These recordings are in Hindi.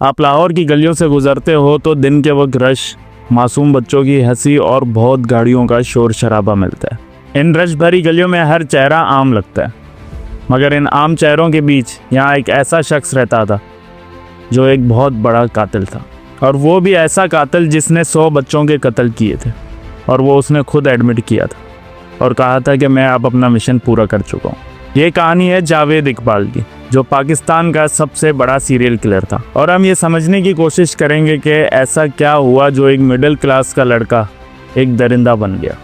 आप लाहौर की गलियों से गुजरते हो तो दिन के वक्त रश, मासूम बच्चों की हंसी और बहुत गाड़ियों का शोर शराबा मिलता है। इन रश भरी गलियों में हर चेहरा आम लगता है, मगर इन आम चेहरों के बीच यहाँ एक ऐसा शख्स रहता था जो एक बहुत बड़ा कातिल था। और वो भी ऐसा कातिल जिसने 100 बच्चों के कत्ल किए थे। और वो उसने खुद एडमिट किया था और कहा था कि मैं अब अपना मिशन पूरा कर चुका हूँ। ये कहानी है जावेद इकबाल की, जो पाकिस्तान का सबसे बड़ा सीरियल किलर था। और हम ये समझने की कोशिश करेंगे कि ऐसा क्या हुआ जो एक मिडिल क्लास का लड़का एक दरिंदा बन गया।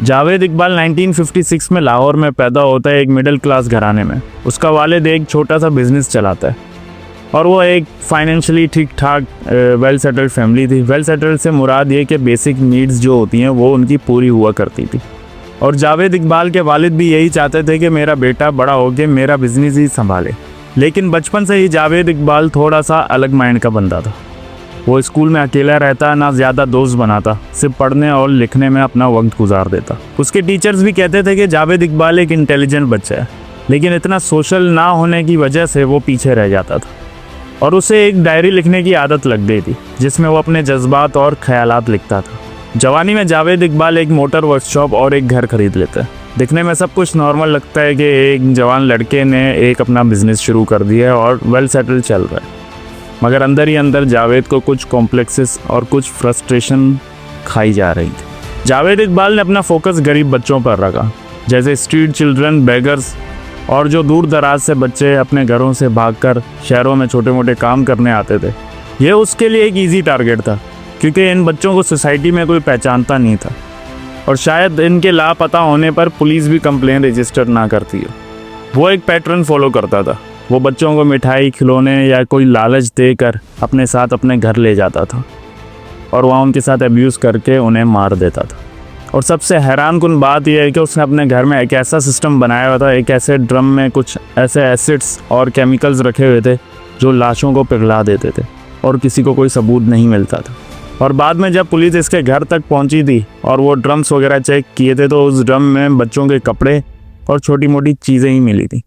जावेद इकबाल 1956 में लाहौर में पैदा होता है, एक मिडिल क्लास घराने में। उसका वालिद एक छोटा सा बिजनेस चलाता है और वो एक फाइनेंशियली ठीक ठाक वेल सेटल्ड फैमिली थी। वेल सेटल्ड से मुराद ये कि बेसिक नीड्स जो होती हैं वो उनकी पूरी हुआ करती थी। और जावेद इकबाल के वालिद भी यही चाहते थे कि मेरा बेटा बड़ा होकर मेरा बिजनेस ही संभाले। लेकिन बचपन से ही जावेद इकबाल थोड़ा सा अलग माइंड का बंदा था। वो स्कूल में अकेला रहता, ना ज़्यादा दोस्त बनाता, सिर्फ पढ़ने और लिखने में अपना वक्त गुजार देता। उसके टीचर्स भी कहते थे कि जावेद इकबाल एक इंटेलिजेंट बच्चा है, लेकिन इतना सोशल ना होने की वजह से वो पीछे रह जाता था। और उसे एक डायरी लिखने की आदत लग गई थी जिसमें वो अपने जज्बात और ख्यालात लिखता था। जवानी में जावेद इकबाल एक मोटर वर्कशॉप और एक घर खरीद लेता है। दिखने में सब कुछ नॉर्मल लगता है कि एक जवान लड़के ने एक अपना बिजनेस शुरू कर दिया है और वेल सेटल चल रहा है, मगर अंदर ही अंदर जावेद को कुछ कॉम्प्लेक्सेस और कुछ फ्रस्ट्रेशन खाई जा रही थी। जावेद इकबाल ने अपना फोकस गरीब बच्चों पर रखा, जैसे स्ट्रीट चिल्ड्रन, बेगर्स और जो दूर दराज से बच्चे अपने घरों से भागकर शहरों में छोटे मोटे काम करने आते थे। यह उसके लिए एक ईजी टारगेट था, क्योंकि इन बच्चों को सोसाइटी में कोई पहचानता नहीं था और शायद इनके लापता होने पर पुलिस भी कंप्लेन रजिस्टर ना करती हो। वो एक पैटर्न फॉलो करता था। वो बच्चों को मिठाई, खिलौने या कोई लालच देकर अपने साथ अपने घर ले जाता था और वहाँ उनके साथ अब्यूज़ करके उन्हें मार देता था। और सबसे हैरान कुन बात यह है कि उसने अपने घर में एक ऐसा सिस्टम बनाया हुआ था, एक ऐसे ड्रम में कुछ ऐसे एसिड्स और केमिकल्स रखे हुए थे जो लाशों को पिघला देते थे और किसी को कोई सबूत नहीं मिलता था। और बाद में जब पुलिस इसके घर तक पहुंची थी और वो ड्रम्स वगैरह चेक किए थे तो उस ड्रम में बच्चों के कपड़े और छोटी मोटी चीज़ें ही मिली थी।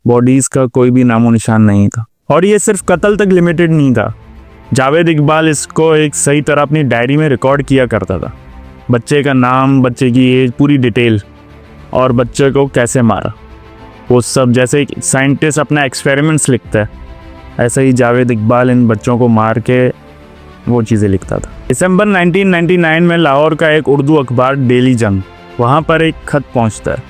बॉडीज़ का कोई भी नामो निशान नहीं था। और ये सिर्फ कत्ल तक लिमिटेड नहीं था। जावेद इकबाल इसको एक सही तरह अपनी डायरी में रिकॉर्ड किया करता था। बच्चे का नाम, बच्चे की एज, पूरी डिटेल और बच्चे को कैसे मारा, वो सब जैसे एक साइंटिस्ट अपना एक्सपेरिमेंट्स लिखता है, ऐसे ही जावेद इकबाल इन बच्चों को मार के वो चीज़ें लिखता था। दिसंबर 1999 में लाहौर का एक उर्दू अखबार डेली जंग, वहाँ पर एक ख़त पहुँचता है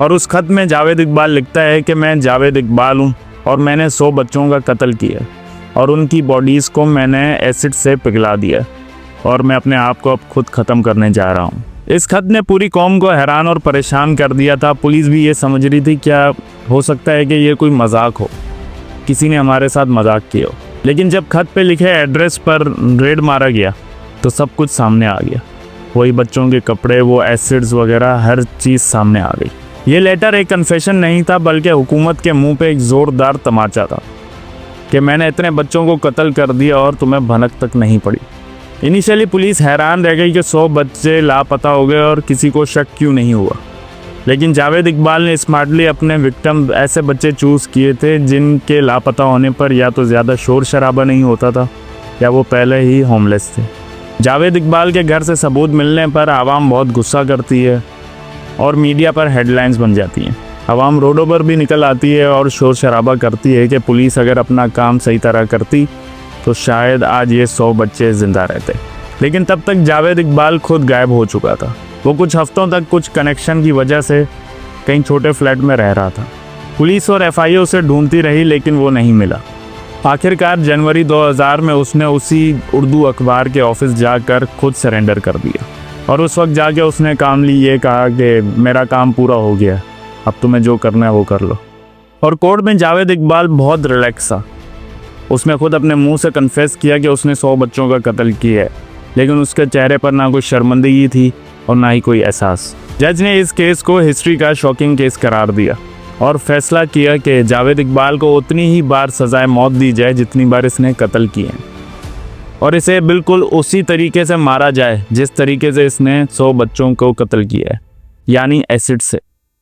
और उस ख़त में जावेद इकबाल लिखता है कि मैं जावेद इकबाल हूँ और मैंने 100 बच्चों का कत्ल किया और उनकी बॉडीज़ को मैंने एसिड से पिघला दिया और मैं अपने आप को अब खुद ख़त्म करने जा रहा हूँ। इस ख़त ने पूरी कौम को हैरान और परेशान कर दिया था। पुलिस भी ये समझ रही थी क्या हो सकता है कि ये कोई मजाक हो, किसी ने हमारे साथ मजाक किया हो। लेकिन जब ख़त पे लिखे एड्रेस पर रेड मारा गया तो सब कुछ सामने आ गया। वही बच्चों के कपड़े, वो एसिड्स वगैरह, हर चीज़ सामने आ गई। ये लेटर एक कन्फेशन नहीं था, बल्कि हुकूमत के मुंह पे एक ज़ोरदार तमाचा था कि मैंने इतने बच्चों को कत्ल कर दिया और तुम्हें भनक तक नहीं पड़ी। इनिशियली पुलिस हैरान रह गई कि 100 बच्चे लापता हो गए और किसी को शक क्यों नहीं हुआ। लेकिन जावेद इकबाल ने स्मार्टली अपने विक्टिम ऐसे बच्चे चूज़ किए थे जिनके लापता होने पर या तो ज़्यादा शोर शराबा नहीं होता था या वो पहले ही होमलेस थे। जावेद इकबाल के घर से सबूत मिलने पर आवाम बहुत गुस्सा करती है और मीडिया पर हेडलाइंस बन जाती हैं। आवाम रोडों पर भी निकल आती है और शोर शराबा करती है कि पुलिस अगर अपना काम सही तरह करती तो शायद आज ये 100 बच्चे ज़िंदा रहते। लेकिन तब तक जावेद इकबाल खुद गायब हो चुका था। वो कुछ हफ्तों तक कुछ कनेक्शन की वजह से कहीं छोटे फ्लैट में रह रहा था। पुलिस और एफआईओ उसे ढूंढती रही लेकिन वो नहीं मिला। आखिरकार जनवरी 2000 में उसने उसी उर्दू अखबार के ऑफिस जाकर खुद सरेंडर कर दिया और उस वक्त जाके उसने कामली ये कहा कि मेरा काम पूरा हो गया, अब तुम्हें जो करना है वो कर लो। और कोर्ट में जावेद इकबाल बहुत रिलैक्स था। उसने खुद अपने मुंह से कन्फेस किया कि उसने 100 बच्चों का कत्ल किया है, लेकिन उसके चेहरे पर ना कोई शर्मिंदगी थी और ना ही कोई एहसास। जज ने इस केस को हिस्ट्री का शॉकिंग केस करार दिया और फैसला किया कि जावेद इकबाल को उतनी ही बार सजाए मौत दी जाए जितनी बार इसने कत्ल किए हैं और इसे बिल्कुल उसी तरीके से मारा जाए जिस तरीके से इसने 100 बच्चों को कत्ल किया है, यानी एसिड से।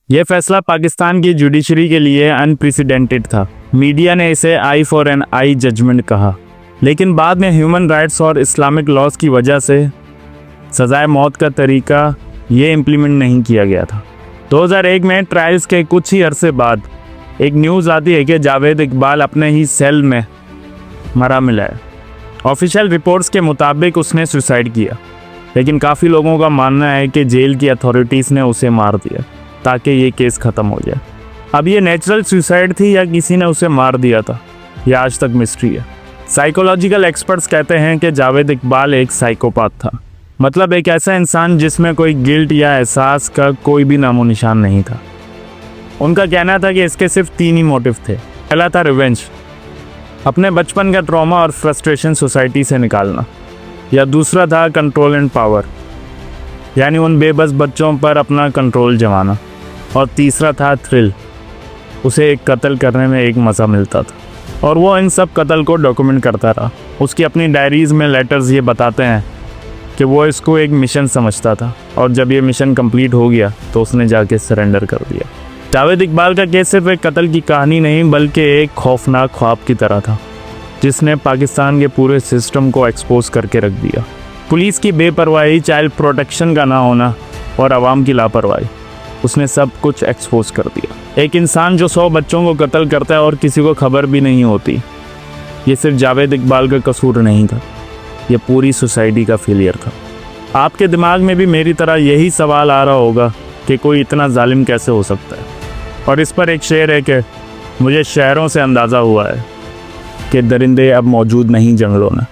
यह फैसला पाकिस्तान की जुडिशरी के लिए अनप्रेसिडेंटेड था। मीडिया ने इसे I for an I judgement कहा, लेकिन बाद में ह्यूमन राइट्स और इस्लामिक लॉज की वजह से सज़ाए मौत का तरीका ये इम्प्लीमेंट नहीं किया गया था। 2001 में ट्रायल्स के कुछ ही अरसे बाद एक न्यूज़ आती है कि जावेद इकबाल अपने ही सेल में मरा मिला है। ऑफिशियल रिपोर्ट्स के मुताबिक उसने सुसाइड किया, लेकिन काफ़ी लोगों का मानना है कि जेल की अथॉरिटीज़ ने उसे मार दिया ताकि ये केस ख़त्म हो जाए। अब ये नेचुरल सुसाइड थी या किसी ने उसे मार दिया था, यह आज तक मिस्ट्री है। साइकोलॉजिकल एक्सपर्ट्स कहते हैं कि जावेद इकबाल एक साइकोपाथ था, मतलब एक ऐसा इंसान जिसमें कोई गिल्ट या एहसास का कोई भी नामो निशान नहीं था। उनका कहना था कि इसके सिर्फ 3 ही मोटिव थे। पहला था रिवेंज, अपने बचपन का ट्रॉमा और फ्रस्ट्रेशन सोसाइटी से निकालना, या दूसरा था कंट्रोल एंड पावर, यानी उन बेबस बच्चों पर अपना कंट्रोल जमाना, और तीसरा था थ्रिल, उसे एक कत्ल करने में एक मज़ा मिलता था और वो इन सब कत्ल को डॉक्यूमेंट करता रहा। उसकी अपनी डायरीज़ में लेटर्स ये बताते हैं कि वो इसको एक मिशन समझता था और जब ये मिशन कंप्लीट हो गया तो उसने जाके सरेंडर कर दिया। जावेद इकबाल का केस सिर्फ एक कत्ल की कहानी नहीं बल्कि एक खौफनाक ख्वाब की तरह था जिसने पाकिस्तान के पूरे सिस्टम को एक्सपोज करके रख दिया। पुलिस की बेपरवाही, चाइल्ड प्रोटेक्शन का ना होना और आवाम की लापरवाही, उसने सब कुछ एक्सपोज कर दिया। एक इंसान जो 100 बच्चों को कत्ल करता है और किसी को खबर भी नहीं होती, ये सिर्फ जावेद इकबाल का कसूर नहीं था, ये पूरी सोसाइटी का फेलियर था। आपके दिमाग में भी मेरी तरह यही सवाल आ रहा होगा कि कोई इतना जालिम कैसे हो सकता है। और इस पर एक शेर है कि मुझे शहरों से अंदाज़ा हुआ है कि दरिंदे अब मौजूद नहीं जंगलों में।